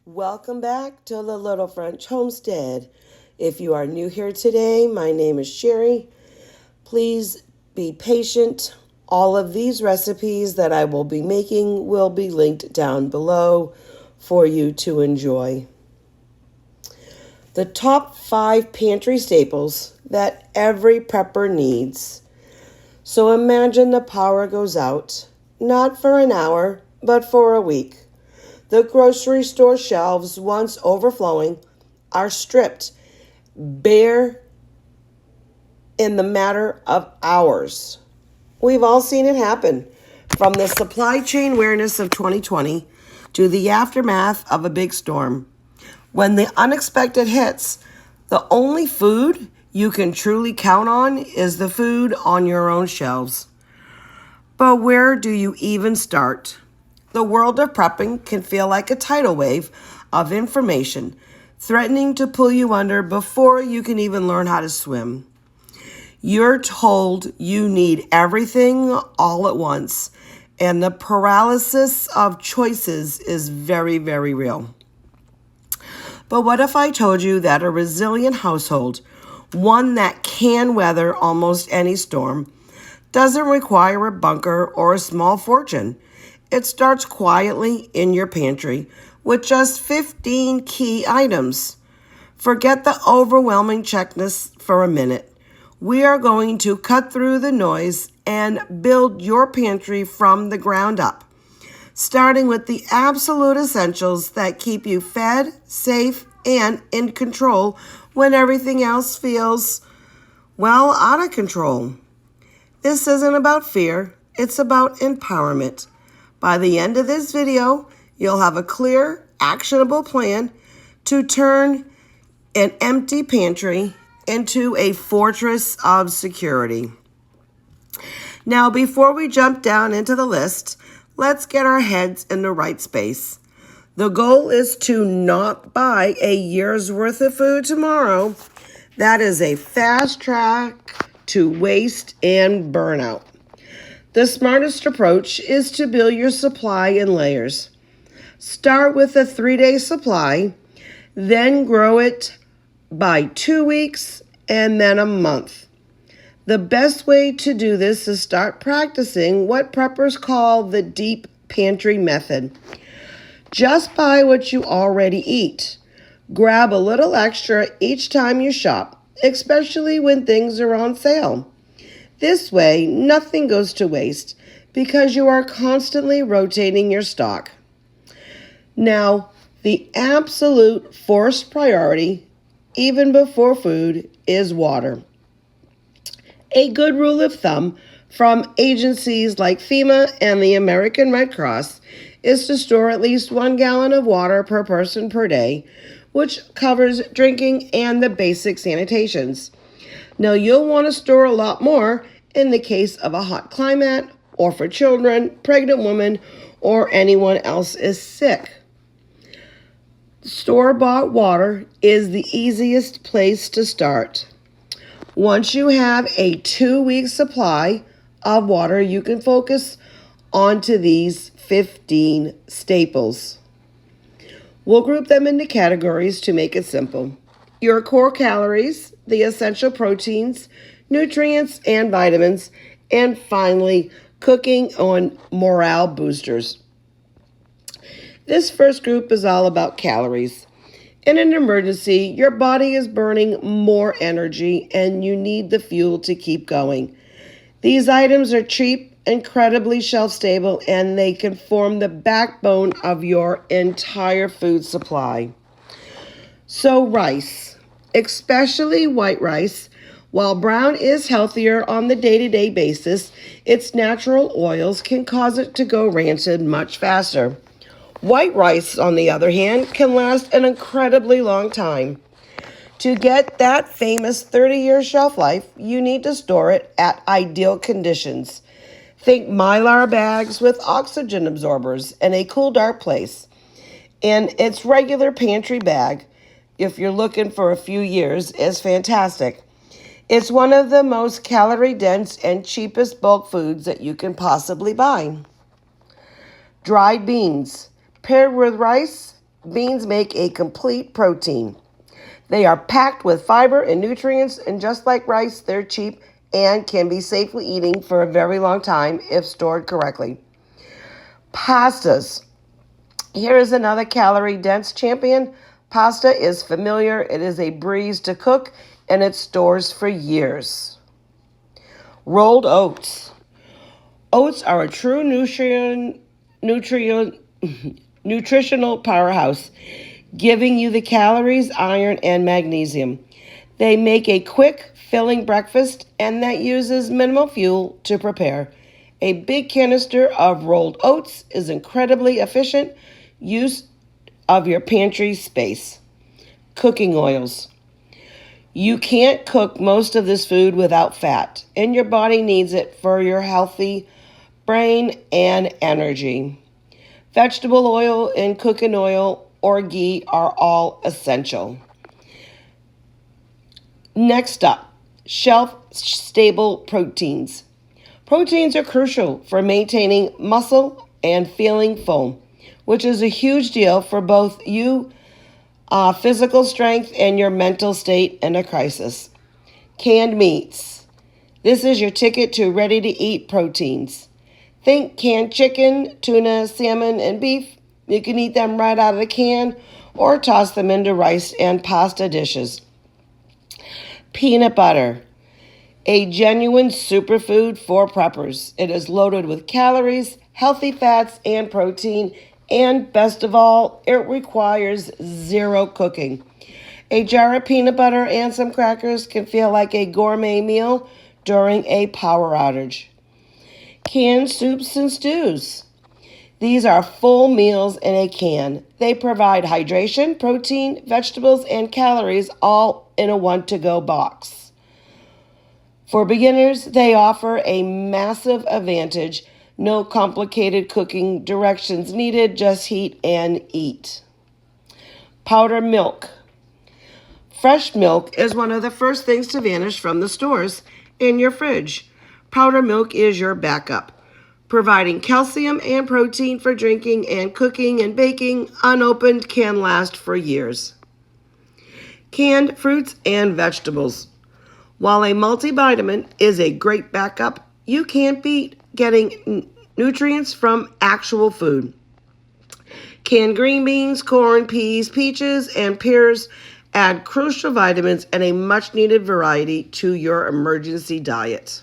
Welcome back to the Little French Homestead. If you are new here today, my name is Sherry. Please be patient. All of these recipes that I will be making will be linked down below for you to enjoy. The top 5 pantry staples that every prepper needs. So imagine the power goes out, not for an hour, but for a week. The grocery store shelves, once overflowing, are stripped bare in the matter of hours. We've all seen it happen, from the supply chain awareness of 2020 to the aftermath of a big storm. When the unexpected hits, the only food you can truly count on is the food on your own shelves. But where do you even start? The world of prepping can feel like a tidal wave of information, threatening to pull you under before you can even learn how to swim. You're told you need everything all at once, and the paralysis of choices is very, very real. But what if I told you that a resilient household, one that can weather almost any storm, doesn't require a bunker or a small fortune? It starts quietly in your pantry with just 15 key items. Forget the overwhelming checklist for a minute. We are going to cut through the noise and build your pantry from the ground up, starting with the absolute essentials that keep you fed, safe, and in control when everything else feels, well, out of control. This isn't about fear, it's about empowerment. By the end of this video, you'll have a clear, actionable plan to turn an empty pantry into a fortress of security. Now, before we jump down into the list, let's get our heads in the right space. The goal is to not buy a year's worth of food tomorrow. That is a fast track to waste and burnout. The smartest approach is to build your supply in layers. Start with a 3-day supply, then grow it by 2 weeks and then a month. The best way to do this is start practicing what preppers call the deep pantry method. Just buy what you already eat. Grab a little extra each time you shop, especially when things are on sale. This way, nothing goes to waste because you are constantly rotating your stock. Now, the absolute first priority, even before food, is water. A good rule of thumb from agencies like FEMA and the American Red Cross is to store at least 1 gallon of water per person per day, which covers drinking and the basic sanitations. Now, you'll want to store a lot more in the case of a hot climate or for children, pregnant women, or anyone else is sick. Store-bought water is the easiest place to start. Once you have a 2-week supply of water, you can focus onto these 15 staples. We'll group them into categories to make it simple. Your core calories, the essential proteins, nutrients, and vitamins, and finally, cooking on morale boosters. This first group is all about calories. In an emergency, your body is burning more energy and you need the fuel to keep going. These items are cheap, incredibly shelf-stable, and they can form the backbone of your entire food supply. So rice, especially white rice, while brown is healthier on the day-to-day basis, its natural oils can cause it to go rancid much faster. White rice, on the other hand, can last an incredibly long time. To get that famous 30-year shelf life, you need to store it at ideal conditions. Think Mylar bags with oxygen absorbers in a cool, dark place. And its regular pantry bag, if you're looking for a few years, is fantastic. It's one of the most calorie-dense and cheapest bulk foods that you can possibly buy. Dried beans. Paired with rice, beans make a complete protein. They are packed with fiber and nutrients, and just like rice, they're cheap and can be safely eaten for a very long time if stored correctly. Pastas. Here is another calorie-dense champion. Pasta is familiar, it is a breeze to cook, and it stores for years. Rolled oats. Oats are a true nutritional powerhouse, giving you the calories, iron, and magnesium. They make a quick, filling breakfast, and that uses minimal fuel to prepare. A big canister of rolled oats is incredibly efficient use of your pantry space. Cooking oils. You can't cook most of this food without fat, and your body needs it for your healthy brain and energy. Vegetable oil and cooking oil or ghee are all essential. Next up, shelf-stable proteins. Proteins are crucial for maintaining muscle and feeling full, which is a huge deal for both you physical strength and your mental state in a crisis. Canned meats. This is your ticket to ready-to-eat proteins. Think canned chicken, tuna, salmon, and beef. You can eat them right out of the can or toss them into rice and pasta dishes. Peanut butter. A genuine superfood for preppers. It is loaded with calories, healthy fats, and protein, and best of all, it requires zero cooking. A jar of peanut butter and some crackers can feel like a gourmet meal during a power outage. Canned soups and stews. These are full meals in a can. They provide hydration, protein, vegetables, and calories all in a one-to-go box. For beginners, they offer a massive advantage. No complicated cooking directions needed, just heat and eat. Powdered milk. Fresh milk is one of the first things to vanish from the stores in your fridge. Powdered milk is your backup, providing calcium and protein for drinking and cooking and baking. Unopened can last for years. Canned fruits and vegetables. While a multivitamin is a great backup, you can't beat getting nutrients from actual food. Canned green beans, corn, peas, peaches, and pears add crucial vitamins and a much-needed variety to your emergency diet.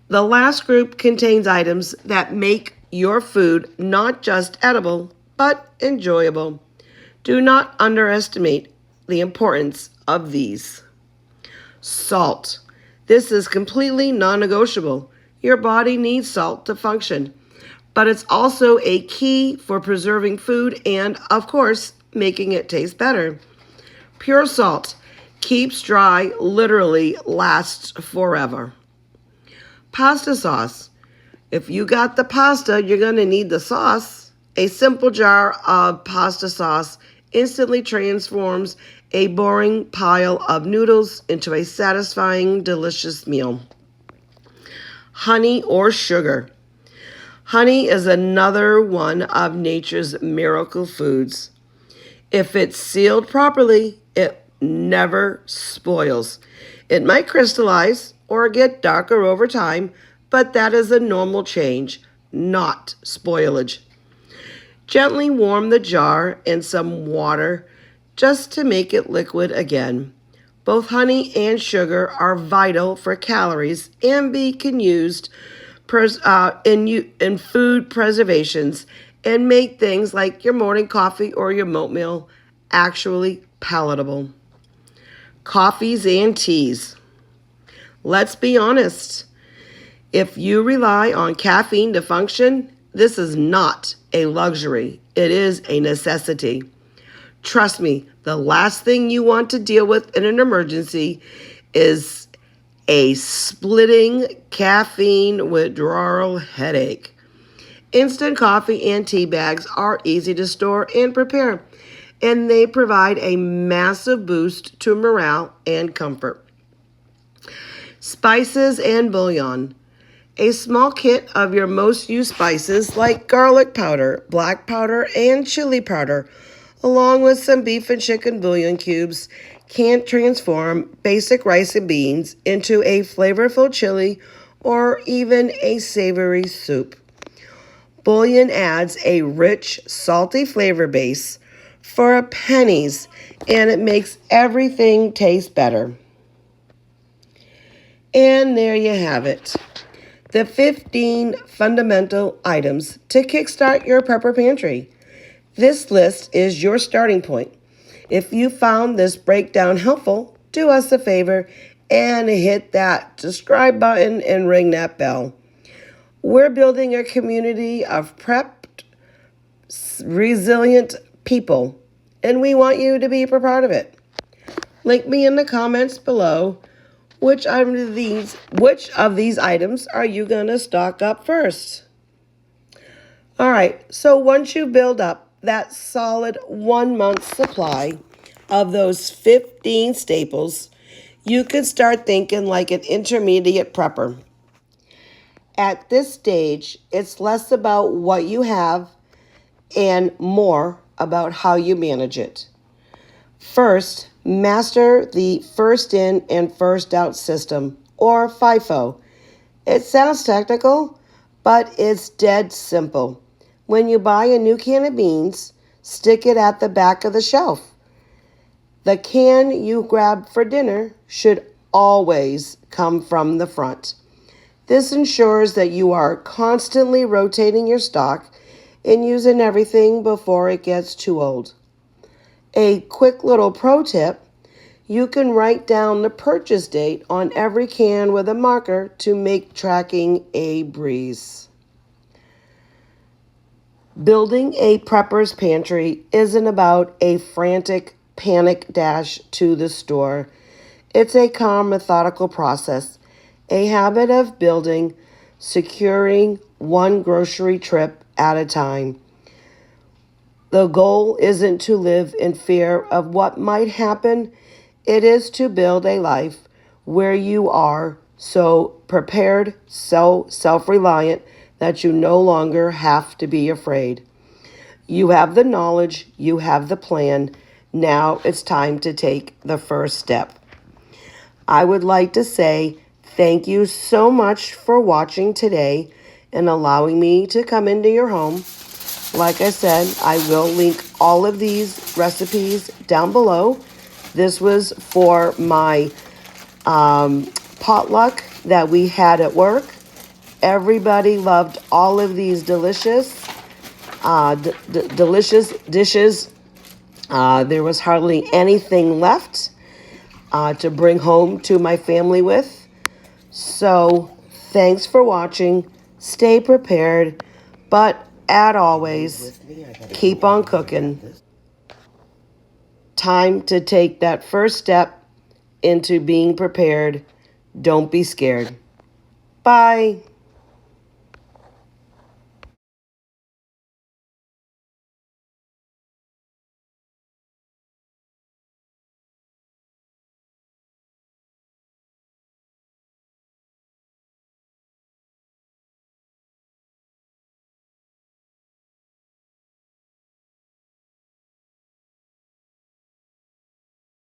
The last group contains items that make your food not just edible, but enjoyable. Do not underestimate the importance of these. Salt. This is completely non-negotiable. Your body needs salt to function, but it's also a key for preserving food and, of course, making it taste better. Pure salt keeps dry, literally lasts forever. Pasta sauce. If you got the pasta, you're going to need the sauce. A simple jar of pasta sauce instantly transforms a boring pile of noodles into a satisfying, delicious meal. Honey or sugar. Honey is another one of nature's miracle foods. If it's sealed properly, it never spoils. It might crystallize or get darker over time, but that is a normal change, not spoilage. Gently warm the jar in some water just to make it liquid again. Both honey and sugar are vital for calories and can used in food preservations and make things like your morning coffee or your oatmeal actually palatable. Coffees and teas. Let's be honest. If you rely on caffeine to function, this is not a luxury. It is a necessity. Trust me, the last thing you want to deal with in an emergency is a splitting caffeine withdrawal headache. Instant coffee and tea bags are easy to store and prepare, and they provide a massive boost to morale and comfort. Spices and bouillon. A small kit of your most used spices like garlic powder, black powder, and chili powder, along with some beef and chicken bouillon cubes, can transform basic rice and beans into a flavorful chili or even a savory soup. Bouillon adds a rich, salty flavor base for pennies, and it makes everything taste better. And there you have it. The 15 fundamental items to kickstart your prepper pantry. This list is your starting point. If you found this breakdown helpful, do us a favor and hit that subscribe button and ring that bell. We're building a community of prepped, resilient people, and we want you to be a part of it. Link me in the comments below. Which of these items are you going to stock up first? All right, so once you build up that solid 1 month supply of those 15 staples, you can start thinking like an intermediate prepper. At this stage, it's less about what you have and more about how you manage it. First, master the first in and first out system, or FIFO. It sounds technical, but it's dead simple. When you buy a new can of beans, stick it at the back of the shelf. The can you grab for dinner should always come from the front. This ensures that you are constantly rotating your stock and using everything before it gets too old. A quick little pro tip, you can write down the purchase date on every can with a marker to make tracking a breeze. Building a prepper's pantry isn't about a frantic panic dash to the store. It's a calm, methodical process, a habit of building, securing one grocery trip at a time. The goal isn't to live in fear of what might happen. It is to build a life where you are so prepared, so self-reliant that you no longer have to be afraid. You have the knowledge, you have the plan. Now it's time to take the first step. I would like to say thank you so much for watching today and allowing me to come into your home. Like I said, I will link all of these recipes down below. This was for my potluck that we had at work. Everybody loved all of these delicious dishes. There was hardly anything left to bring home to my family with. So thanks for watching. Stay prepared, but as always, keep on cooking. Time to take that first step into being prepared. Don't be scared. Bye.